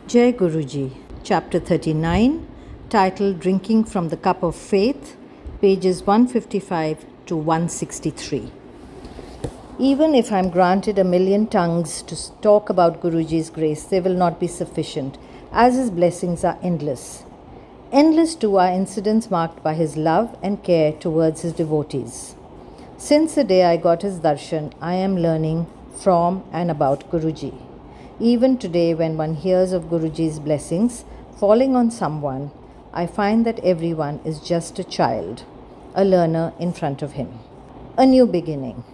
Jai Guruji, Chapter 39, titled Drinking from the Cup of Faith, pages 155 to 163. Even if I am granted 1,000,000 tongues to talk about Guruji's grace, they will not be sufficient, as his blessings are endless. Endless too are incidents marked by his love and care towards his devotees. Since the day I got his darshan, I am learning from and about Guruji. Even today, when one hears of Guruji's blessings falling on someone, I find that everyone is just a child, a learner in front of him. A new beginning.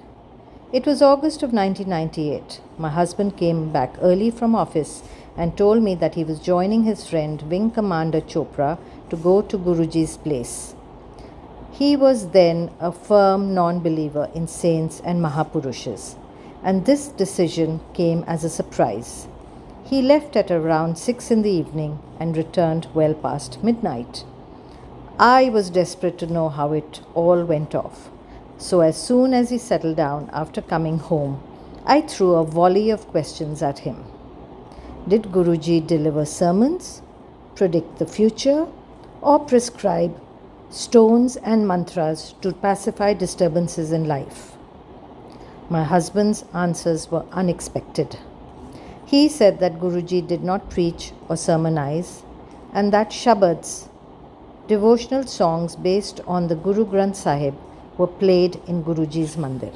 It was August of 1998. My husband came back early from office and told me that he was joining his friend Wing Commander Chopra to go to Guruji's place. He was then a firm non-believer in saints and Mahapurushas, and this decision came as a surprise. He left at around 6 in the evening and returned well past midnight. I was desperate to know how it all went off. So as soon as he settled down after coming home, I threw a volley of questions at him. Did Guruji deliver sermons, predict the future, or prescribe stones and mantras to pacify disturbances in life? My husband's answers were unexpected. He said that Guruji did not preach or sermonize, and that shabads, devotional songs based on the Guru Granth Sahib, were played in Guruji's mandir.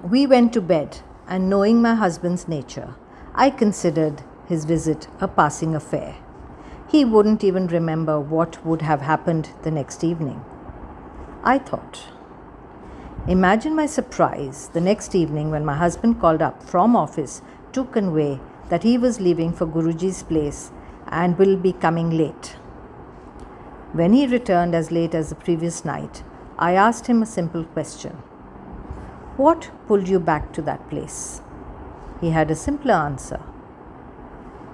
We went to bed, and knowing my husband's nature, I considered his visit a passing affair. He wouldn't even remember what would have happened the next evening. I thought. Imagine my surprise the next evening when my husband called up from office to convey that he was leaving for Guruji's place and will be coming late. When he returned as late as the previous night, I asked him a simple question. What pulled you back to that place? He had a simpler answer.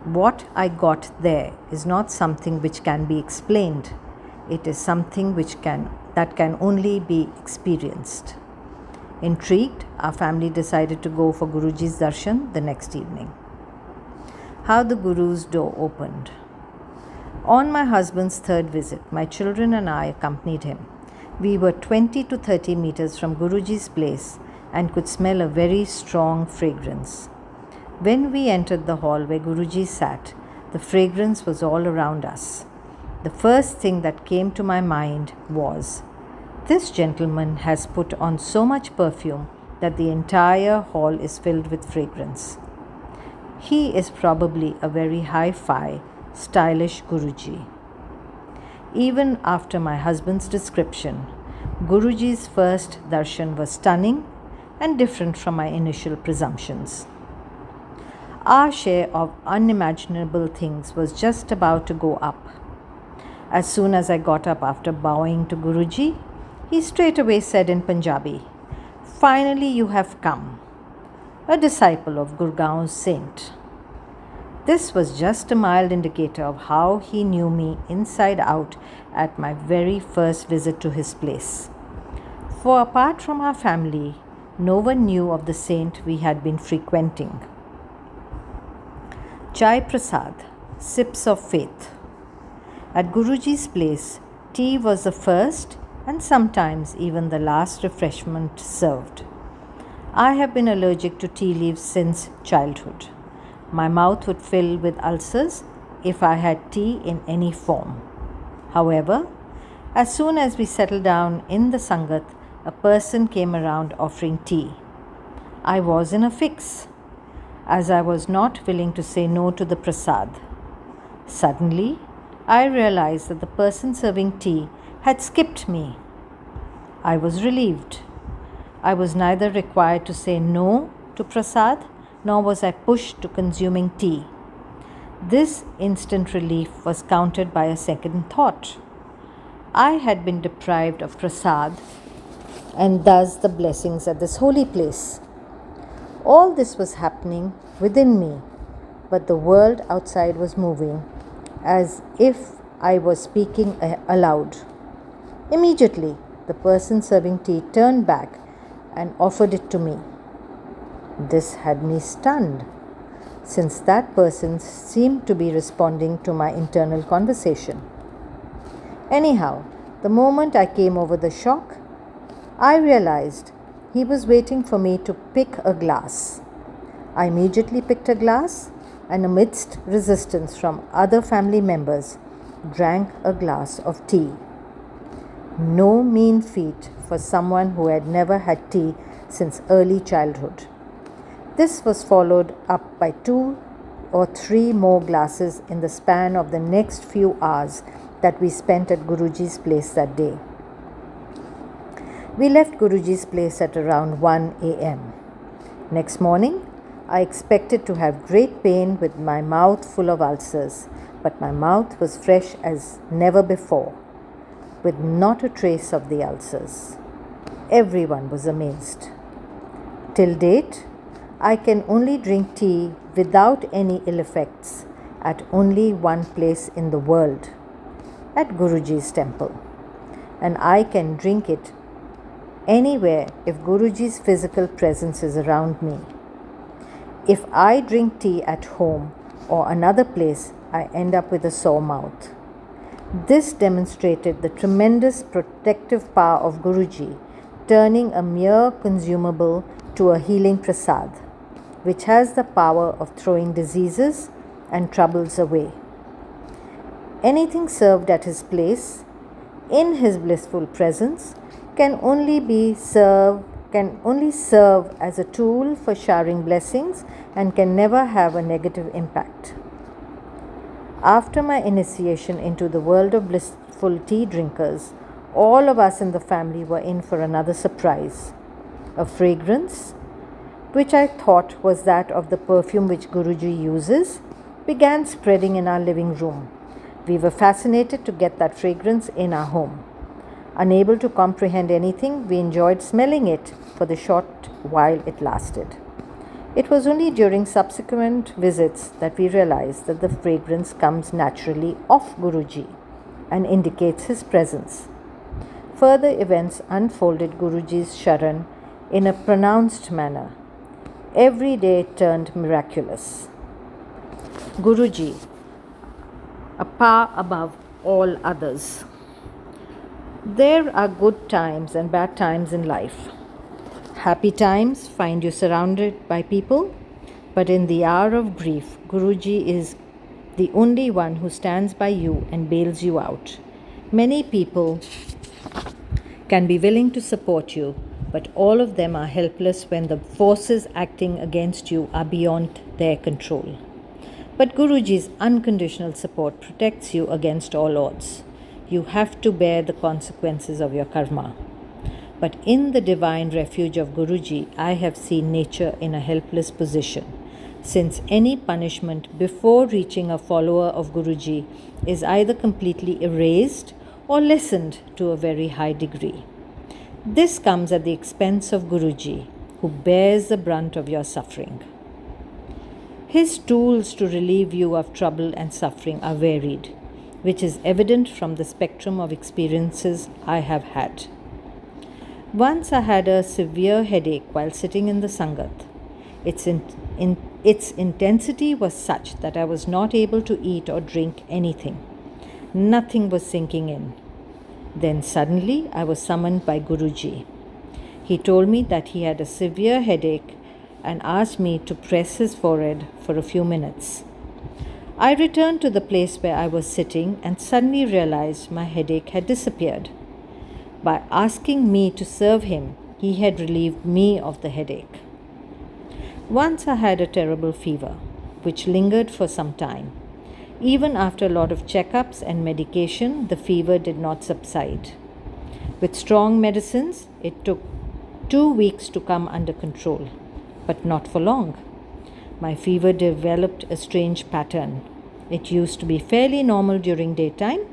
What I got there is not something which can be explained. It is something that can only be experienced. Intrigued, our family decided to go for Guruji's darshan the next evening. How the Guru's door opened. On my husband's third visit, my children and I accompanied him. We were 20 to 30 meters from Guruji's place and could smell a very strong fragrance. When we entered the hall where Guruji sat, the fragrance was all around us. The first thing that came to my mind was, this gentleman has put on so much perfume that the entire hall is filled with fragrance. He is probably a very hi-fi, stylish Guruji. Even after my husband's description, Guruji's first darshan was stunning and different from my initial presumptions. Our share of unimaginable things was just about to go up. As soon as I got up after bowing to Guruji, he straightaway said in Punjabi, "Finally you have come, a disciple of Gurgaon's saint." This was just a mild indicator of how he knew me inside out at my very first visit to his place. For apart from our family, no one knew of the saint we had been frequenting. Chai Prasad, sips of faith. At Guruji's place, tea was the first and sometimes even the last refreshment served. I have been allergic to tea leaves since childhood. My mouth would fill with ulcers if I had tea in any form. However, as soon as we settled down in the Sangat, a person came around offering tea. I was in a fix, as I was not willing to say no to the prasad. Suddenly, I realized that the person serving tea had skipped me. I was relieved. I was neither required to say no to prasad, nor was I pushed to consuming tea. This instant relief was countered by a second thought. I had been deprived of prasad and thus the blessings at this holy place. All this was happening within me, but the world outside was moving as if I was speaking aloud. Immediately, the person serving tea turned back and offered it to me. This had me stunned. since that person seemed to be responding to my internal conversation. Anyhow, the moment I came over the shock, I realized he was waiting for me to pick a glass. I immediately picked a glass and, amidst resistance from other family members, drank a glass of tea. No mean feat for someone who had never had tea since early childhood. This was followed up by 2 or 3 more glasses in the span of the next few hours that we spent at Guruji's place that day. We left Guruji's place at around 1 a.m. Next morning, I expected to have great pain with my mouth full of ulcers, but my mouth was fresh as never before, with not a trace of the ulcers. Everyone was amazed. Till date, I can only drink tea without any ill effects at only one place in the world, at Guruji's temple, and I can drink it anywhere if Guruji's physical presence is around me. If I drink tea at home or another place, I end up with a sore mouth. This demonstrated the tremendous protective power of Guruji, turning a mere consumable to a healing prasad, which has the power of throwing diseases and troubles away. Anything served at his place, in his blissful presence, can only serve as a tool for showering blessings and can never have a negative impact. After my initiation into the world of blissful tea drinkers, all of us in the family were in for another surprise. A fragrance, which I thought was that of the perfume which Guruji uses, began spreading in our living room. We were fascinated to get that fragrance in our home. Unable to comprehend anything, we enjoyed smelling it for the short while it lasted. It was only during subsequent visits that we realized that the fragrance comes naturally off Guruji and indicates his presence. Further events unfolded Guruji's Sharan in a pronounced manner. Every day turned miraculous. Guruji, a power above all others. There are good times and bad times in life. Happy times find you surrounded by people, but in the hour of grief, Guruji is the only one who stands by you and bails you out. Many people can be willing to support you, but all of them are helpless when the forces acting against you are beyond their control. But Guruji's unconditional support protects you against all odds. You have to bear the consequences of your karma. But in the divine refuge of Guruji, I have seen nature in a helpless position, since any punishment before reaching a follower of Guruji is either completely erased or lessened to a very high degree. This comes at the expense of Guruji, who bears the brunt of your suffering. His tools to relieve you of trouble and suffering are varied, which is evident from the spectrum of experiences I have had. Once I had a severe headache while sitting in the Sangat. Its intensity was such that I was not able to eat or drink anything. Nothing was sinking in. Then suddenly I was summoned by Guruji. He told me that he had a severe headache and asked me to press his forehead for a few minutes. I returned to the place where I was sitting and suddenly realized my headache had disappeared. By asking me to serve him, he had relieved me of the headache. Once I had a terrible fever, which lingered for some time. Even after a lot of checkups and medication, the fever did not subside. With strong medicines, it took 2 weeks to come under control, but not for long. My fever developed a strange pattern. It used to be fairly normal during daytime,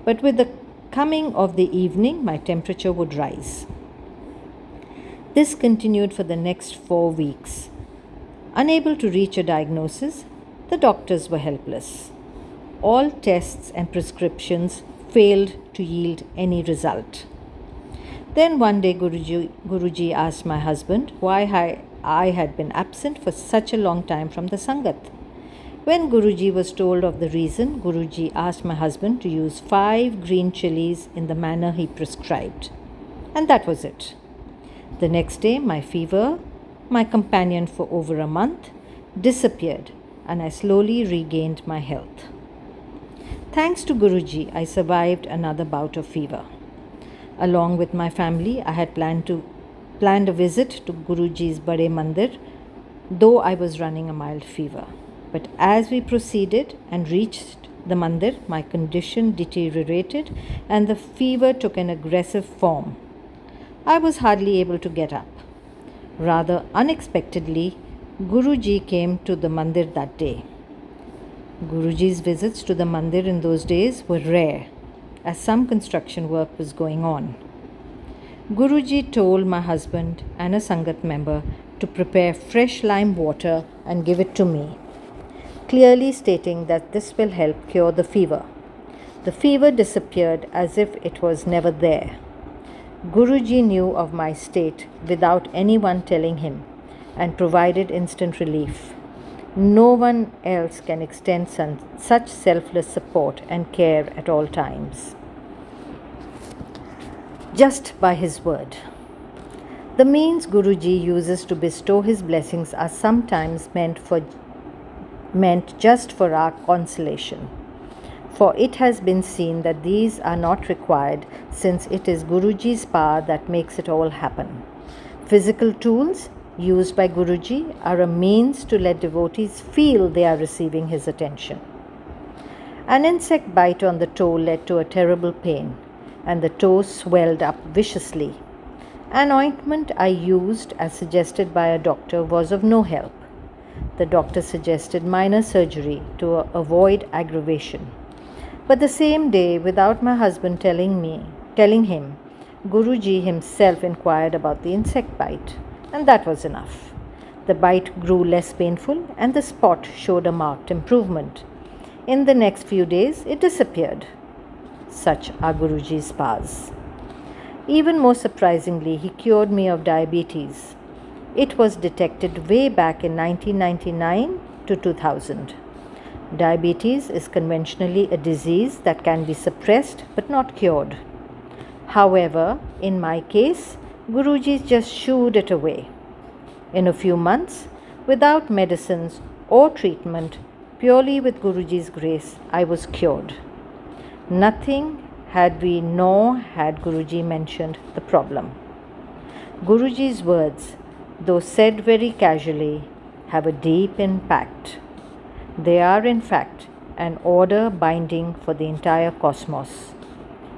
but with the coming of the evening, my temperature would rise. This continued for the next 4 weeks. Unable to reach a diagnosis, the doctors were helpless. All tests and prescriptions failed to yield any result. Then one day Guruji asked my husband why I had been absent for such a long time from the Sangat. When Guruji was told of the reason, Guruji asked my husband to use 5 green chilies in the manner he prescribed. And that was it. The next day, my fever, my companion for over a month, disappeared and I slowly regained my health. Thanks to Guruji, I survived another bout of fever. Along with my family, I had planned a visit to Guruji's Bade Mandir, though I was running a mild fever. But as we proceeded and reached the mandir, my condition deteriorated and the fever took an aggressive form. I was hardly able to get up. Rather unexpectedly, Guruji came to the mandir that day. Guruji's visits to the mandir in those days were rare, as some construction work was going on. Guruji told my husband and a Sangat member to prepare fresh lime water and give it to me, clearly stating that this will help cure the fever. The fever disappeared as if it was never there. Guruji knew of my state without anyone telling him and provided instant relief. No one else can extend such selfless support and care at all times, just by his word. The means Guruji uses to bestow his blessings are sometimes meant just for our consolation. For it has been seen that these are not required, since it is Guruji's power that makes it all happen. Physical tools used by Guruji are a means to let devotees feel they are receiving his attention. An insect bite on the toe led to a terrible pain, and the toe swelled up viciously. An ointment I used as suggested by a doctor was of no help. The doctor suggested minor surgery to avoid aggravation. But the same day, without my husband telling him, Guruji himself inquired about the insect bite, and that was enough. The bite grew less painful and the spot showed a marked improvement. In the next few days, it disappeared. Such are Guruji's powers. Even more surprisingly, he cured me of diabetes. It was detected way back in 1999 to 2000. Diabetes is conventionally a disease that can be suppressed but not cured. However, in my case, Guruji just shooed it away. In a few months, without medicines or treatment, purely with Guruji's grace, I was cured. Nothing had we nor had Guruji mentioned the problem. Guruji's words, though said very casually, have a deep impact. They are in fact an order binding for the entire cosmos.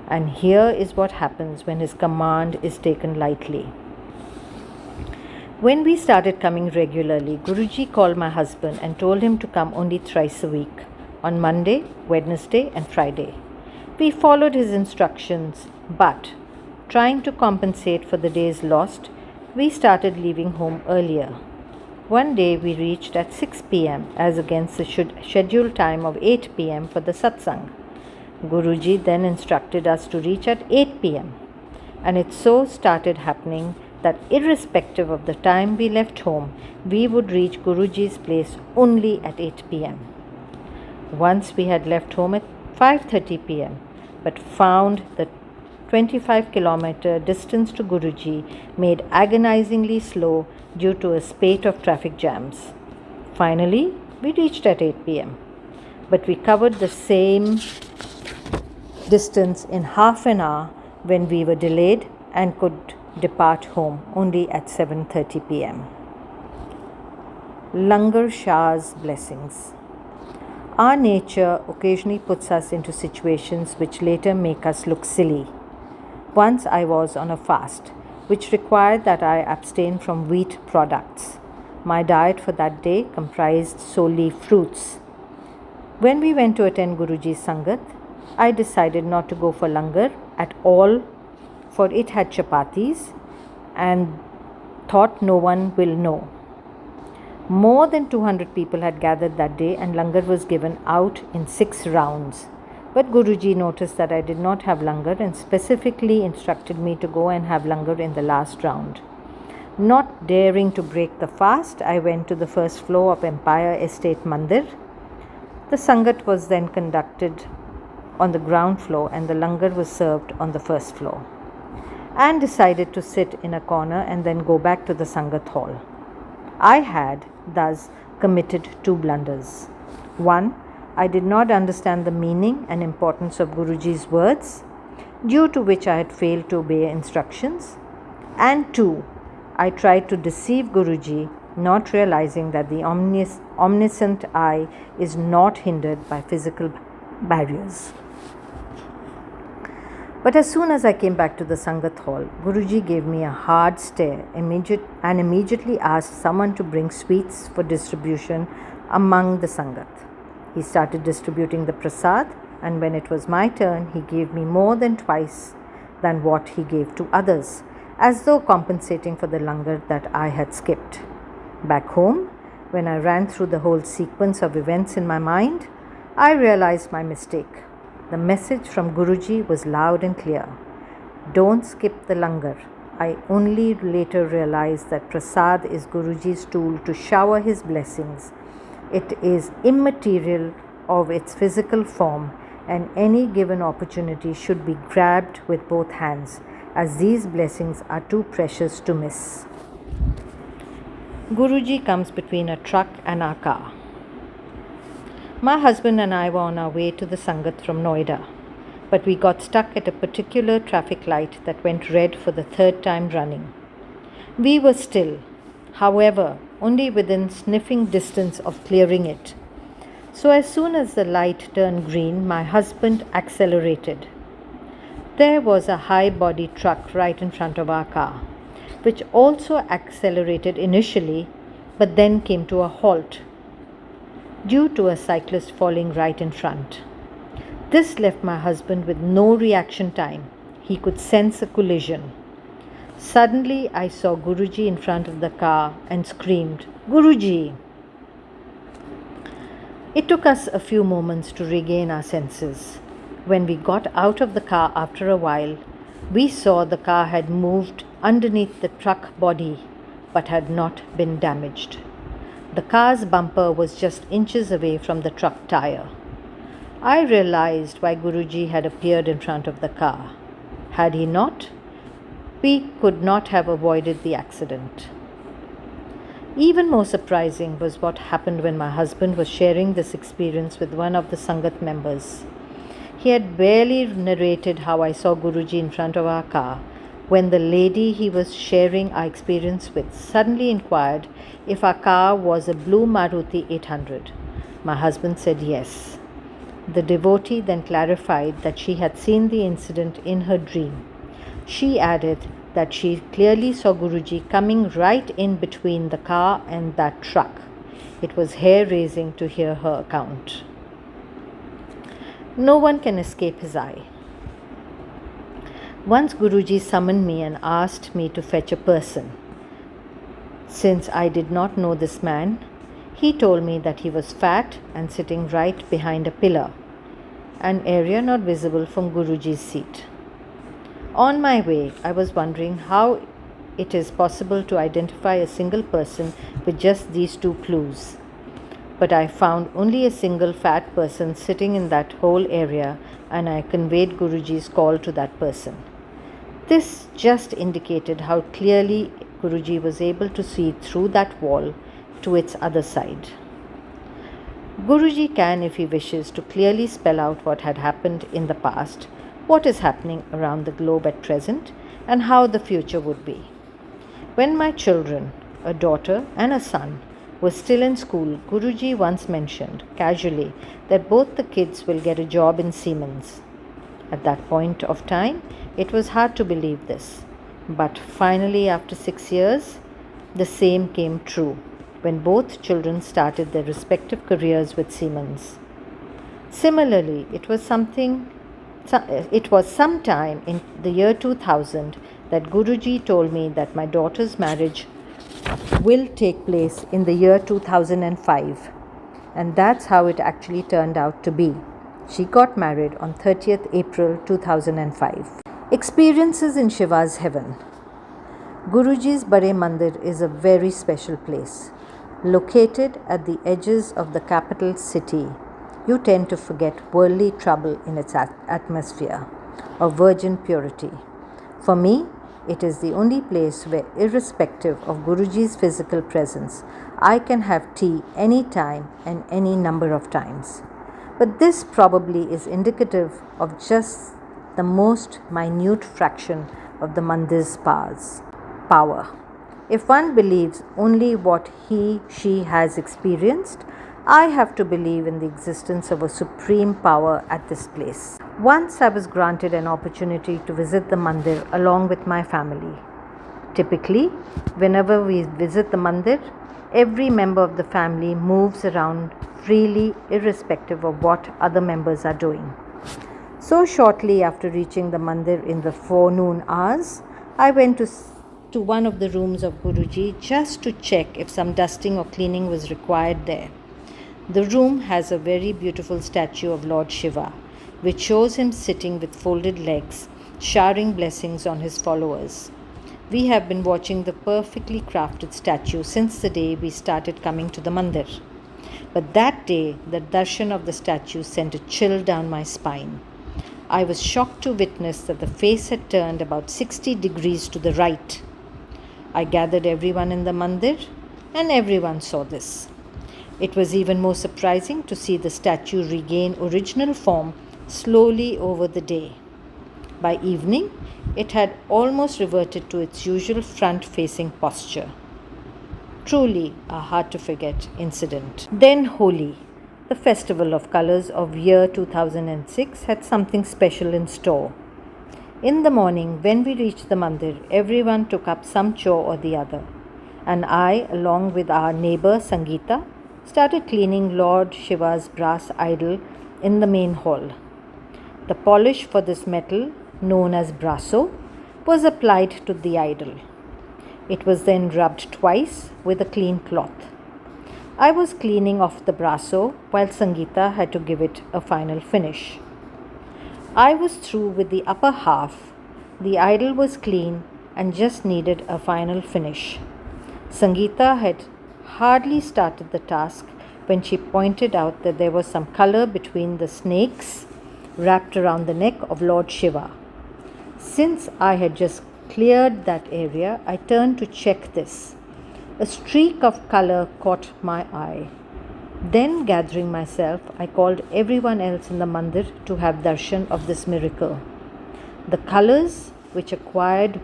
And here is what happens when his command is taken lightly. When we started coming regularly, Guruji called my husband and told him to come only thrice a week, on Monday, Wednesday and Friday. We followed his instructions, but trying to compensate for the days lost, we started leaving home earlier. One day we reached at 6 p.m. as against the scheduled time of 8 p.m. for the satsang. Guruji then instructed us to reach at 8 p.m. and it so started happening that irrespective of the time we left home, we would reach Guruji's place only at 8 p.m. Once we had left home at 5:30 p.m. but found the 25-kilometer distance to Guruji made agonizingly slow due to a spate of traffic jams. Finally, we reached at 8 p.m. but we covered the same distance in half an hour when we were delayed and could depart home only at 7:30 p.m. Langar Shah's blessings. Our nature occasionally puts us into situations which later make us look silly. Once I was on a fast, which required that I abstain from wheat products. My diet for that day comprised solely fruits. When we went to attend Guruji's Sangat, I decided not to go for langar at all, for it had chapatis and thought no one will know. More than 200 people had gathered that day and langar was given out in 6 rounds. But Guruji noticed that I did not have langar and specifically instructed me to go and have langar in the last round. Not daring to break the fast, I went to the first floor of Empire Estate Mandir. The Sangat was then conducted on the ground floor and the langar was served on the first floor, and decided to sit in a corner and then go back to the Sangat hall. I had thus committed two blunders. One, I did not understand the meaning and importance of Guruji's words, due to which I had failed to obey instructions. And two, I tried to deceive Guruji, not realizing that the omniscient eye is not hindered by physical barriers. But as soon as I came back to the Sangat hall, Guruji gave me a hard stare and immediately asked someone to bring sweets for distribution among the Sangat. He started distributing the prasad, and when it was my turn, he gave me more than twice than what he gave to others, as though compensating for the langar that I had skipped. Back home, when I ran through the whole sequence of events in my mind, I realized my mistake. The message from Guruji was loud and clear. Don't skip the langar. I only later realized that prasad is Guruji's tool to shower his blessings. It is immaterial of its physical form, and any given opportunity should be grabbed with both hands, as these blessings are too precious to miss. Guruji comes between a truck and our car. My husband and I were on our way to the Sangat from Noida, but we got stuck at a particular traffic light that went red for the third time running. We were still, however, only within sniffing distance of clearing it. So as soon as the light turned green, my husband accelerated. There was a high-body truck right in front of our car, which also accelerated initially, but then came to a halt due to a cyclist falling right in front. This left my husband with no reaction time. He could sense a collision. Suddenly, I saw Guruji in front of the car and screamed, "Guruji!" It took us a few moments to regain our senses. When we got out of the car after a while, we saw the car had moved underneath the truck body but had not been damaged. The car's bumper was just inches away from the truck tire. I realized why Guruji had appeared in front of the car. Had he not, we could not have avoided the accident. Even more surprising was what happened when my husband was sharing this experience with one of the Sangat members. He had barely narrated how I saw Guruji in front of our car when the lady he was sharing our experience with suddenly inquired if our car was a blue Maruti 800. My husband said yes. The devotee then clarified that she had seen the incident in her dream. She added that she clearly saw Guruji coming right in between the car and that truck. It was hair-raising to hear her account. No one can escape his eye. Once Guruji summoned me and asked me to fetch a person. Since I did not know this man, he told me that he was fat and sitting right behind a pillar, an area not visible from Guruji's seat. On my way, I was wondering how it is possible to identify a single person with just these two clues. But I found only a single fat person sitting in that whole area, and I conveyed Guruji's call to that person. This just indicated how clearly Guruji was able to see through that wall to its other side. Guruji can, if he wishes, to clearly spell out what had happened in the past, what is happening around the globe at present, and how the future would be. When my children, a daughter and a son, were still in school, Guruji once mentioned casually that both the kids will get a job in Siemens. At that point of time, it was hard to believe this. But finally, after 6 years, the same came true when both children started their respective careers with Siemens. Similarly, it was sometime in the year 2000 that Guruji told me that my daughter's marriage will take place in the year 2005. And that's how it actually turned out to be. She got married on 30th April 2005. Experiences in Shiva's heaven. Guruji's Bare Mandir is a very special place. Located at the edges of the capital city, you tend to forget worldly trouble in its atmosphere of virgin purity. For me, it is the only place where, irrespective of Guruji's physical presence, I can have tea any time and any number of times. But this probably is indicative of just the most minute fraction of the mandir's power. If one believes only what she has experienced, I have to believe in the existence of a supreme power at this place. Once I was granted an opportunity to visit the mandir along with my family. Typically, whenever we visit the mandir, every member of the family moves around freely, irrespective of what other members are doing. So shortly after reaching the mandir in the forenoon hours, I went to one of the rooms of Guruji just to check if some dusting or cleaning was required there. The room has a very beautiful statue of Lord Shiva, which shows him sitting with folded legs, showering blessings on his followers. We have been watching the perfectly crafted statue since the day we started coming to the mandir. But that day, the darshan of the statue sent a chill down my spine. I was shocked to witness that the face had turned about 60 degrees to the right. I gathered everyone in the mandir, and everyone saw this. It was even more surprising to see the statue regain original form slowly over the day. By evening, it had almost reverted to its usual front-facing posture. Truly a hard-to-forget incident. Then Holi, the festival of colors of year 2006, had something special in store. In the morning, when we reached the mandir, everyone took up some chore or the other, and I, along with our neighbor Sangeeta, started cleaning Lord Shiva's brass idol in the main hall. The polish for this metal, known as brasso, was applied to the idol. It was then rubbed twice with a clean cloth. I was cleaning off the brasso while Sangeeta had to give it a final finish. I was through with the upper half. The idol was clean and just needed a final finish. Sangeeta had hardly started the task when she pointed out that there was some color between the snakes wrapped around the neck of Lord Shiva. Since I had just cleared that area, I turned to check this. A streak of color caught my eye. Then, gathering myself, I called everyone else in the mandir to have darshan of this miracle. The colors, which acquired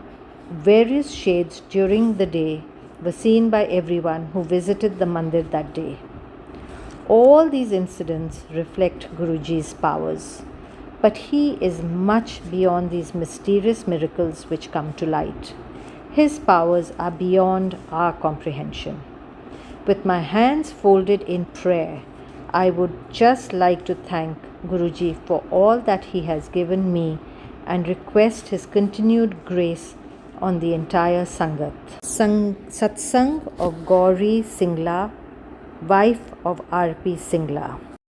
various shades during the day, were seen by everyone who visited the mandir that day. All these incidents reflect Guruji's powers, but he is much beyond these mysterious miracles which come to light. His powers are beyond our comprehension. With my hands folded in prayer, I would just like to thank Guruji for all that he has given me and request his continued grace on the entire Sangat. Satsang of Gauri Singla, wife of R.P. Singla.